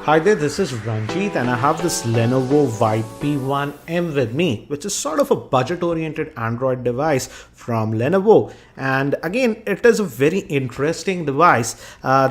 Hi there, this is Ranjit and I have this Lenovo P1m with me, which is sort of a budget-oriented Android device from Lenovo. And again, it is a very interesting device.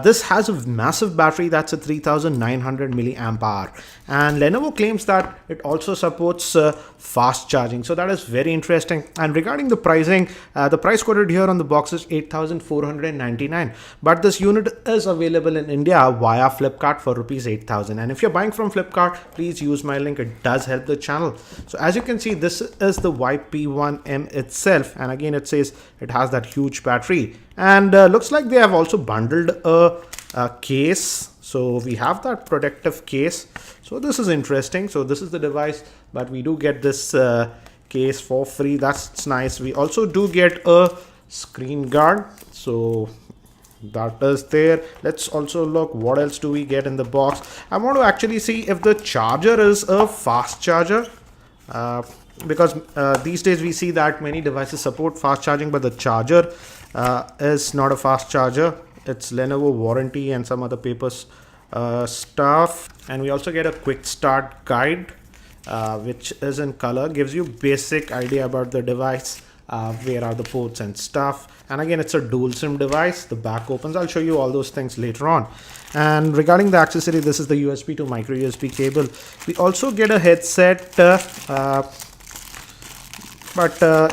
This has a massive battery that's a 3900 milliamp hour. And Lenovo claims that it also supports fast charging. So that is very interesting. And regarding the pricing, the price quoted here on the box is 8,499. But this unit is available in India via Flipkart for rupees 8,000. And if you're buying from Flipkart, please use my link. It does help the channel. So as you can see, this is the P1m itself. And again, it says it has that huge battery. And looks like they have also bundled a case. So we have that protective case. So this is interesting. So this is the device, but we do get this case for free. That's nice. We also do get a screen guard. So that is there. Let's also look what else do we get in the box. I want to actually see if the charger is a fast charger, because these days we see that many devices support fast charging, but the charger is not a fast charger. It's Lenovo warranty and some other papers stuff. And we also get a quick start guide, which is in color, gives you basic idea about the device. Where are the ports and stuff. And again, it's a dual SIM device. The back opens. I'll show you all those things later on. And regarding the accessory, this is the USB to micro USB cable. We also get a headset, but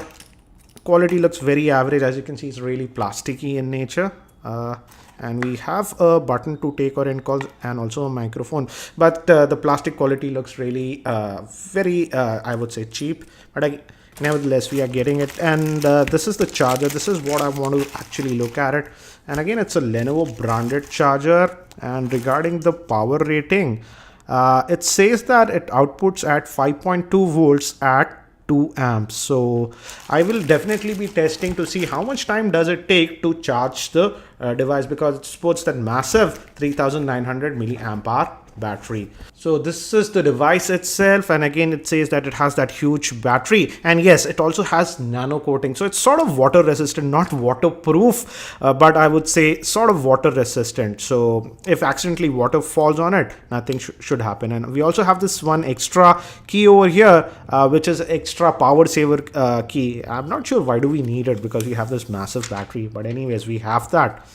quality looks very average. As you can see, it's really plasticky in nature. And we have a button to take or end calls and also a microphone, but the plastic quality looks really very I would say cheap, but nevertheless we are getting it. And this is the charger. This is what I want to actually look at it. And again, it's a Lenovo branded charger. And regarding the power rating, it says that it outputs at 5.2 volts at 2 amps. So I will definitely be testing to see how much time does it take to charge the device, because it supports that massive 3900 milliamp hour battery. So this is the device itself, and again it says that it has that huge battery, and yes, it also has nano coating. So it's sort of water resistant, not waterproof, but I would say sort of water resistant. So if accidentally water falls on it, nothing should happen. And we also have this one extra key over here, which is extra power saver key. I'm not sure why do we need it, because we have this massive battery, but anyways, we have that.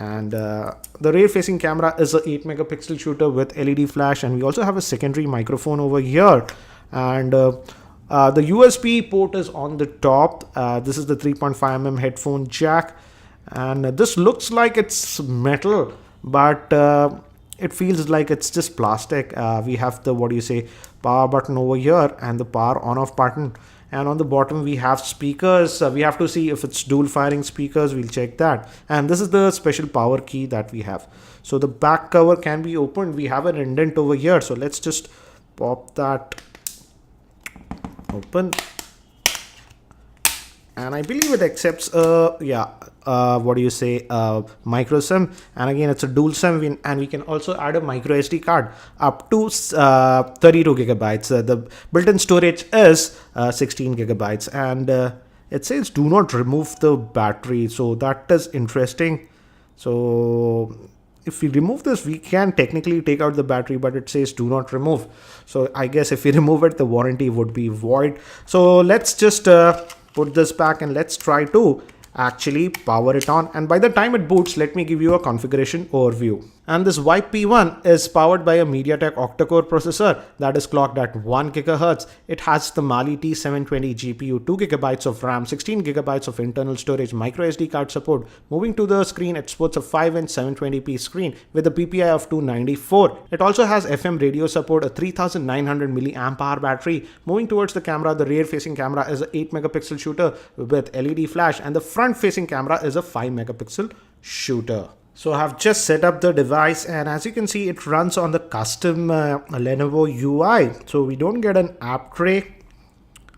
And the rear facing camera is a 8 megapixel shooter with LED flash, and we also have a secondary microphone over here. And the USB port is on the top. This is the 3.5mm headphone jack, and this looks like it's metal, but it feels like it's just plastic. We have the power button over here and the power on off button. And on the bottom we have speakers. We have to see if it's dual firing speakers. We'll check that. And this is the special power key that we have. So the back cover can be opened. We have an indent over here. So let's just pop that open. And I believe it accepts micro SIM. And again, it's a dual SIM, and we can also add a micro SD card up to 32 gigabytes. The built-in storage is 16 gigabytes, and it says do not remove the battery. So that is interesting. So if we remove this, we can technically take out the battery, but it says do not remove. So I guess if we remove it, the warranty would be void. So let's just put this back and let's try to actually power it on. And by the time it boots, let me give you a configuration overview. And this P1 is powered by a MediaTek octa-core processor that is clocked at 1 GHz. It has the Mali T720 GPU, 2 GB of RAM, 16 GB of internal storage, micro SD card support. Moving to the screen, it supports a 5-inch 720p screen with a PPI of 294. It also has FM radio support, a 3900 milliamp hour battery. Moving towards the camera, the rear facing camera is an 8 megapixel shooter with LED flash, and the front facing camera is a 5 megapixel shooter. So I have just set up the device, and as you can see, it runs on the custom Lenovo UI. So we don't get an app tray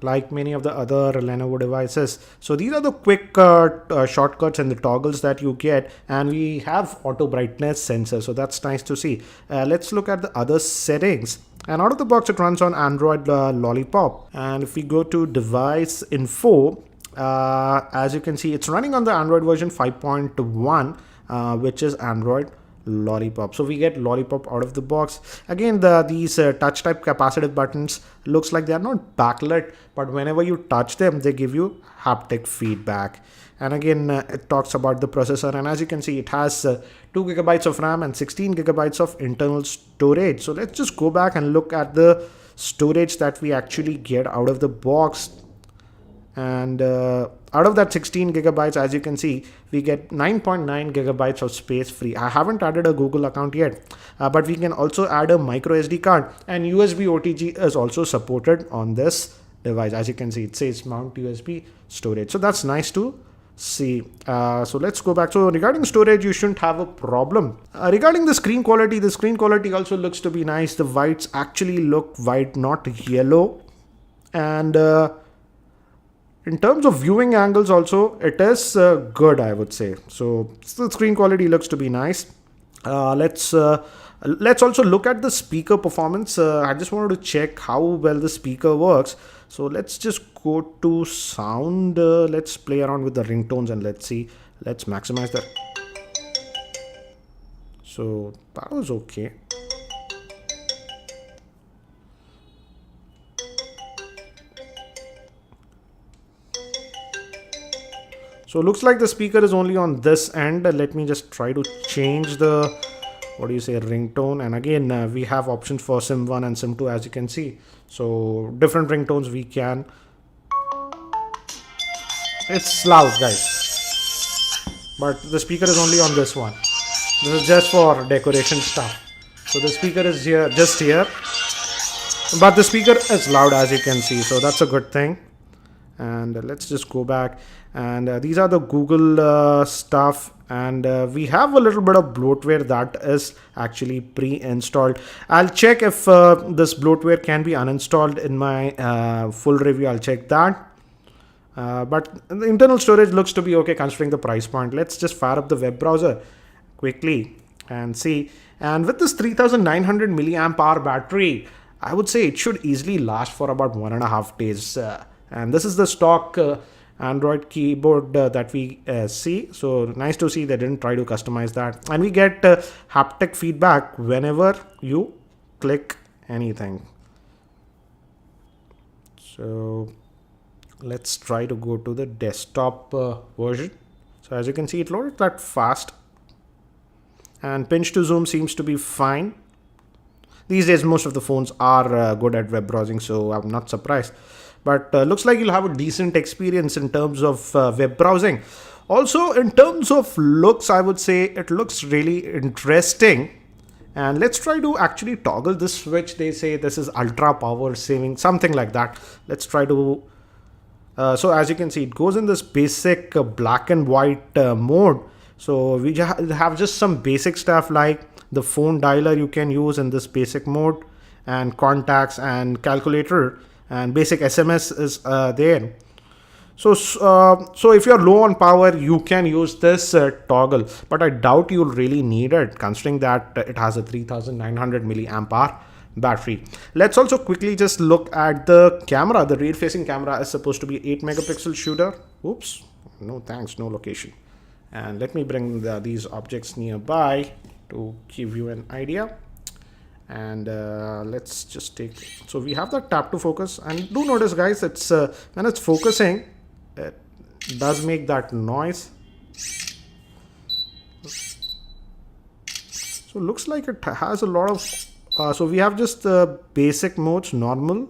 like many of the other Lenovo devices. So these are the quick shortcuts and the toggles that you get, and we have auto brightness sensor. So that's nice to see. Let's look at the other settings. And out of the box, it runs on Android Lollipop. And if we go to device info, as you can see, it's running on the Android version 5.1. Which is Android lollipop. So we get lollipop out of the box. Again, these touch type capacitive buttons looks like they are not backlit, but whenever you touch them, they give you haptic feedback. And again, it talks about the processor, and as you can see, it has 2 gigabytes of RAM and 16 gigabytes of internal storage. So let's just go back and look at the storage that we actually get out of the box. And out of that 16 gigabytes, as you can see, we get 9.9 gigabytes of space free. I haven't added a Google account yet, but we can also add a micro SD card, and USB OTG is also supported on this device. As you can see, it says mount USB storage. So that's nice to see. So let's go back. So regarding storage, you shouldn't have a problem. Regarding the screen quality also looks to be nice. The whites actually look white, not yellow. And in terms of viewing angles also, it is good, I would say. So the screen quality looks to be nice. Let's also look at the speaker performance. I just wanted to check how well the speaker works. So let's just go to sound. Let's play around with the ringtones and let's see. Let's maximize that. So that was okay. So looks like the speaker is only on this end. Let me just try to change the, what do you say, ringtone. And again, we have options for sim 1 and sim 2, as you can see. So different ringtones we can. It's loud, guys, but the speaker is only on this one. This is just for decoration stuff. So the speaker is here, just here, but the speaker is loud, as you can see. So that's a good thing. And let's just go back, and these are the Google stuff, and we have a little bit of bloatware that is actually pre-installed. I'll check if this bloatware can be uninstalled in my full review. I'll check that. But the internal storage looks to be okay considering the price point. Let's just fire up the web browser quickly and see. And with this 3900 milliamp hour battery, I would say it should easily last for about 1.5 days. And this is the stock Android keyboard that we see. So nice to see they didn't try to customize that. And we get haptic feedback whenever you click anything. So let's try to go to the desktop version. So as you can see, it loaded that fast. And pinch to zoom seems to be fine. These days, most of the phones are good at web browsing, so I'm not surprised. But looks like you'll have a decent experience in terms of web browsing. Also, in terms of looks, I would say it looks really interesting. And let's try to actually toggle this switch. They say this is ultra power saving, something like that. Let's try to. So as you can see, it goes in this basic black and white mode. So we have just some basic stuff like the phone dialer you can use in this basic mode, and contacts and calculator. And basic SMS is there. So if you're low on power, you can use this toggle, but I doubt you'll really need it considering that it has a 3900 milliamp hour battery. Let's also quickly just look at the camera. The rear facing camera is supposed to be 8 megapixel shooter. Oops, no thanks, no location. And let me bring these objects nearby to give you an idea. And let's just take, so we have the tap to focus, and do notice guys, it's when it's focusing, it does make that noise. So looks like it has a lot of so we have just the basic modes, normal,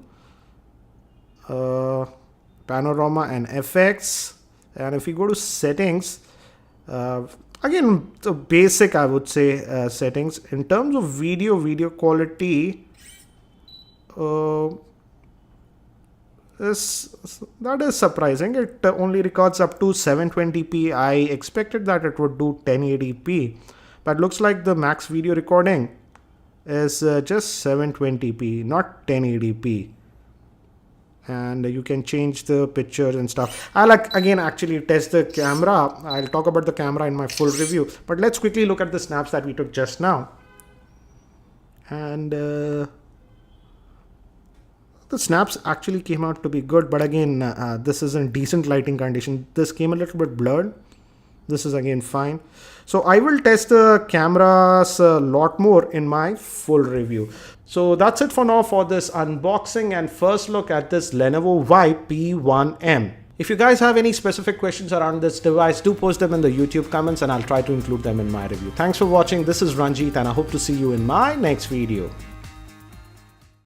panorama and FX. And if we go to settings, again, the basic, I would say, settings. In terms of video quality, that is surprising. It only records up to 720p. I expected that it would do 1080p, but looks like the max video recording is just 720p, not 1080p. And you can change the pictures and stuff. I like again actually test the camera. I'll talk about the camera in my full review, but let's quickly look at the snaps that we took just now. And the snaps actually came out to be good, but again, this is in decent lighting condition. This came a little bit blurred. This is again fine. So I will test the cameras a lot more in my full review. So that's it for now for this unboxing and first look at this Lenovo Vibe P1m. If you guys have any specific questions around this device, do post them in the YouTube comments and I'll try to include them in my review. Thanks for watching. This is Ranjit and I hope to see you in my next video.